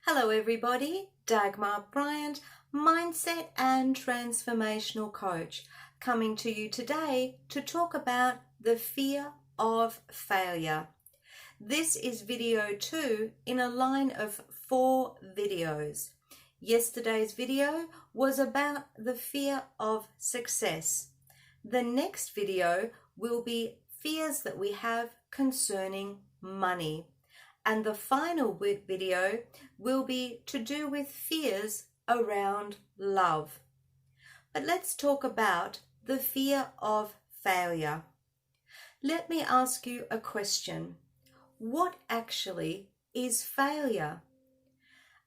Hello everybody, Dagmar Bryant, Mindset and Transformational Coach, coming to you today to talk about the fear of failure. This is video 2 in a line of 4 videos. Yesterday's video was about the fear of success. The next video will be fears that we have concerning money. And the final video will be to do with fears around love. But let's talk about the fear of failure. Let me ask you a question. What actually is failure?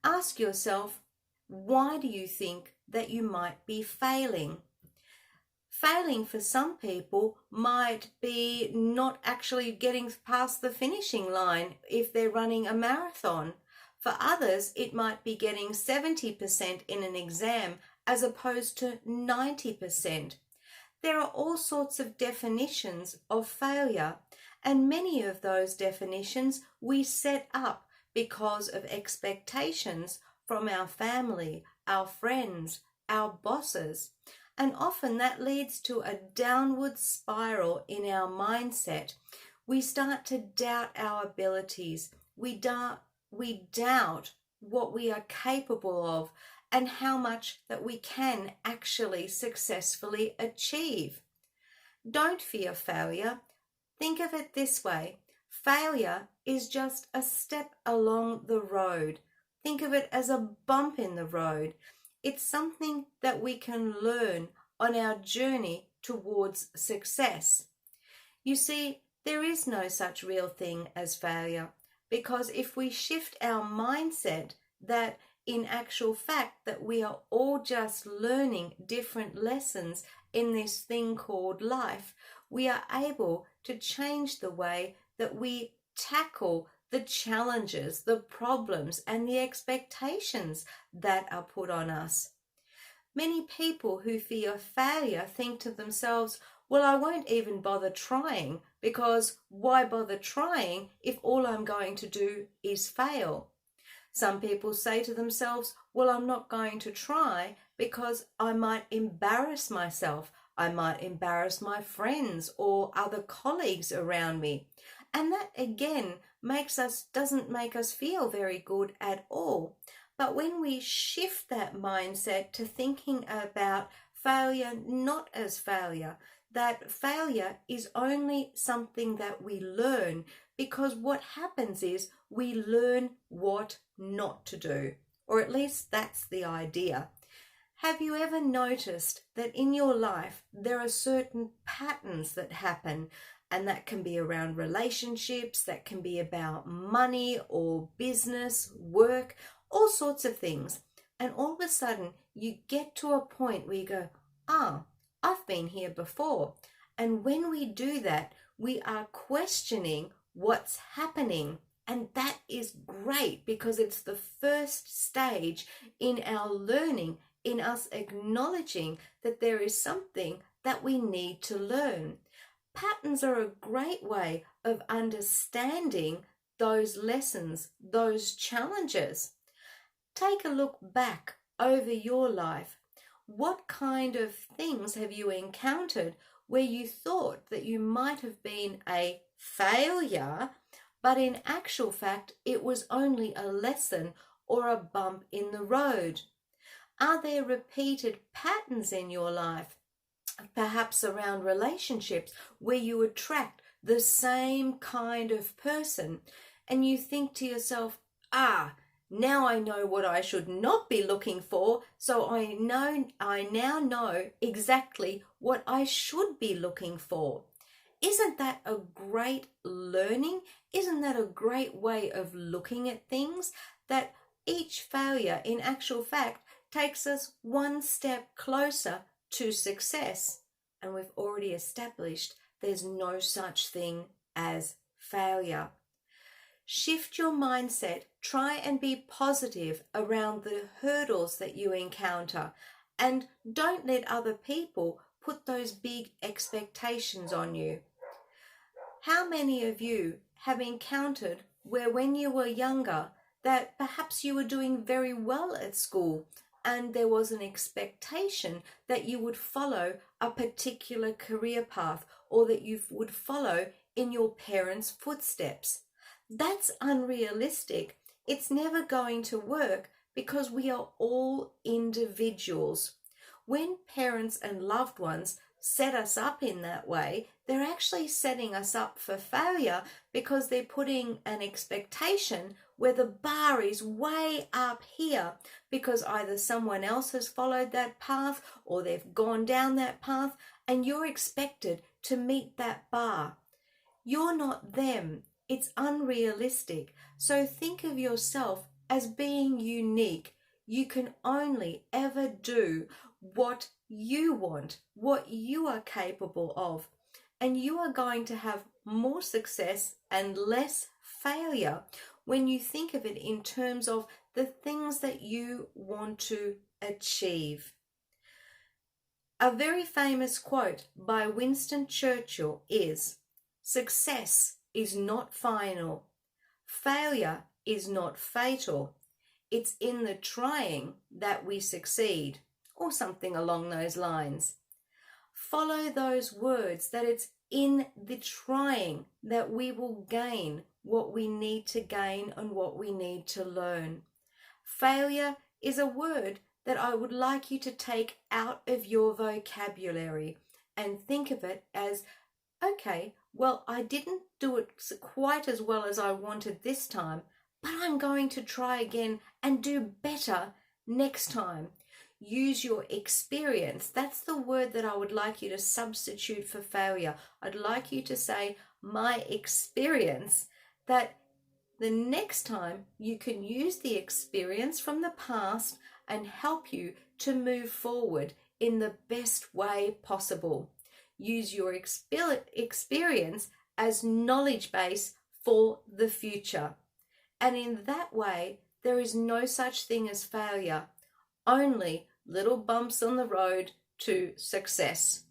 Ask yourself, why do you think that you might be failing? Failing for some people might be not actually getting past the finishing line if they're running a marathon. For others, it might be getting 70% in an exam as opposed to 90%. There are all sorts of definitions of failure, and many of those definitions we set up because of expectations from our family, our friends, our bosses. And often that leads to a downward spiral in our mindset. We start to doubt our abilities. We doubt what we are capable of and how much that we can actually successfully achieve. Don't fear failure. Think of it this way. Failure is just a step along the road. Think of it as a bump in the road. It's something that we can learn on our journey towards success. You see, there is no such real thing as failure, because if we shift our mindset that in actual fact that we are all just learning different lessons in this thing called life, we are able to change the way that we tackle the challenges, the problems, and the expectations that are put on us. Many people who fear failure think to themselves, well, I won't even bother trying, because why bother trying if all I'm going to do is fail? Some people say to themselves, well, I'm not going to try because I might embarrass myself. I might embarrass my friends or other colleagues around me. And that again doesn't make us feel very good at all. But when we shift that mindset to thinking about failure not as failure, that failure is only something that we learn, because what happens is we learn what not to do, or at least that's the idea. Have you ever noticed that in your life there are certain patterns that happen? And that can be around relationships, that can be about money or business, work, all sorts of things. And all of a sudden you get to a point where you go, I've been here before. And when we do that, we are questioning what's happening. And that is great, because it's the first stage in our learning, in us acknowledging that there is something that we need to learn. Patterns are a great way of understanding those lessons, those challenges. Take a look back over your life. What kind of things have you encountered where you thought that you might have been a failure, but in actual fact it was only a lesson or a bump in the road? Are there repeated patterns in your life? Perhaps around relationships where you attract the same kind of person and you think to yourself, now I know what I should not be looking for, so I now know exactly what I should be looking for. Isn't that a great learning? Isn't that a great way of looking at things? That each failure in actual fact takes us one step closer to success. And we've already established there's no such thing as failure. Shift your mindset. Try and be positive around the hurdles that you encounter, and don't let other people put those big expectations on you. How many of you have encountered where when you were younger that perhaps you were doing very well at school and there was an expectation that you would follow a particular career path or that you would follow in your parents' footsteps. That's unrealistic. It's never going to work because we are all individuals. When parents and loved ones set us up in that way, they're actually setting us up for failure because they're putting an expectation where the bar is way up here because either someone else has followed that path or they've gone down that path and you're expected to meet that bar. You're not them. It's unrealistic. So think of yourself as being unique. You can only ever do what you want, what you are capable of, and you are going to have more success and less failure when you think of it in terms of the things that you want to achieve. A very famous quote by Winston Churchill is, "Success is not final. Failure is not fatal. It's in the trying that we succeed," or something along those lines. Follow those words, that it's in the trying that we will gain what we need to gain and what we need to learn. Failure is a word that I would like you to take out of your vocabulary and think of it as, okay, well, I didn't do it quite as well as I wanted this time, but I'm going to try again and do better next time. Use your experience. That's the word that I would like you to substitute for failure. I'd like you to say, my experience, that the next time you can use the experience from the past and help you to move forward in the best way possible. Use your experience as knowledge base for the future. And in that way, there is no such thing as failure, only little bumps on the road to success.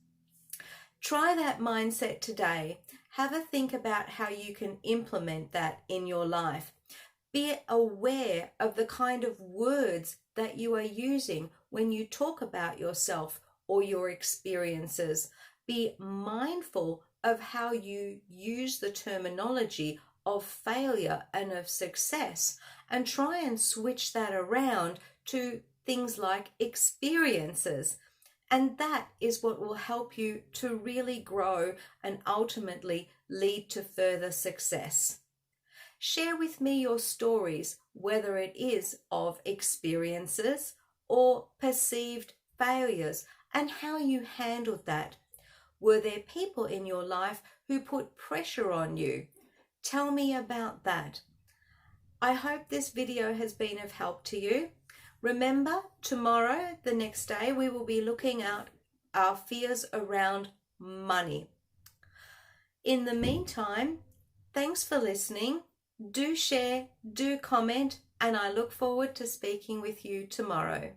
Try that mindset today. Have a think about how you can implement that in your life. Be aware of the kind of words that you are using when you talk about yourself or your experiences. Be mindful of how you use the terminology of failure and of success, and try and switch that around to things like experiences. And that is what will help you to really grow and ultimately lead to further success. Share with me your stories, whether it is of experiences or perceived failures, and how you handled that. Were there people in your life who put pressure on you? Tell me about that. I hope this video has been of help to you. Remember, tomorrow, the next day, we will be looking at our fears around money. In the meantime, thanks for listening. Do share, do comment, and I look forward to speaking with you tomorrow.